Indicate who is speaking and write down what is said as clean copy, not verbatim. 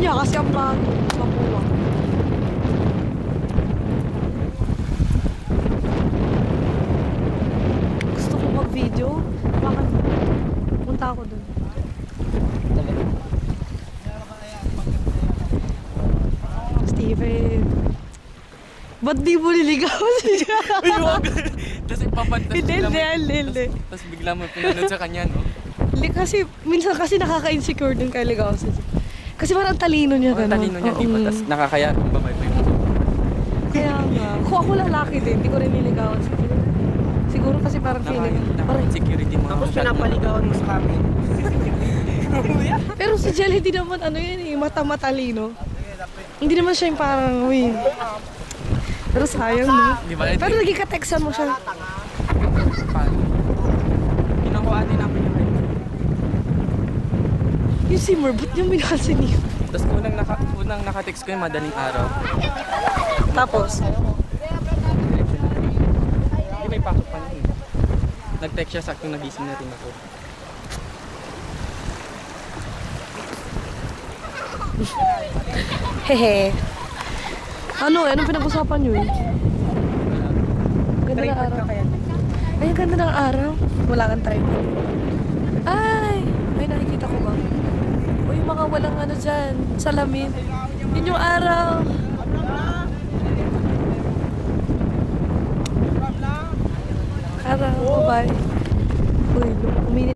Speaker 1: niya kasi ang makuha. Gusto ko mag-video. Bakit? Punta ako dun. Steven. Ba't di mo niligawan siya?
Speaker 2: Ay, wag! Tapos ipapantas
Speaker 1: Hindi.
Speaker 2: Tapos bigla mo pinanood sa kanya, no?
Speaker 1: Hindi kasi, minsan kasi nakaka-insecure din kay ligawan siya. Kasi parang talino niya gano'n.
Speaker 2: Talino niya, di ba? Tapos nakakaya kung ba may mo.
Speaker 1: Kaya nga. Kung ako lalaki din, hindi ko rin niligawan siya. Siguro kasi parang feeling.
Speaker 2: Naka-insecurity mo.
Speaker 3: Tapos pinapaligawan mo sa amin.
Speaker 1: Pero si Jel, hindi naman ano yun eh, mata-matalino. Hindi naman siya yung parang, uy. Pero sayang, no?
Speaker 2: Diba?
Speaker 1: Pero naging ka-textan mo siya.
Speaker 2: Paano? Kinukuha din namin yung height.
Speaker 1: Yung simmer, ba't yung minasa niya?
Speaker 2: Tapos unang naka-text ko yung madaling araw.
Speaker 1: Tapos?
Speaker 2: Hindi may pasok pa nun. Nag-text siya, saktong nagising na rin ako.
Speaker 1: Hehe. Ano? Anong pinag-usapan nyo eh? Ganda ng araw. Ay, ang ganda ng araw. Wala kang tripod. Ay! Ay, nakikita ko ba? O yung mga walang ano dyan, salamin. Yun yung araw. Araw, bye. Uy, uminit.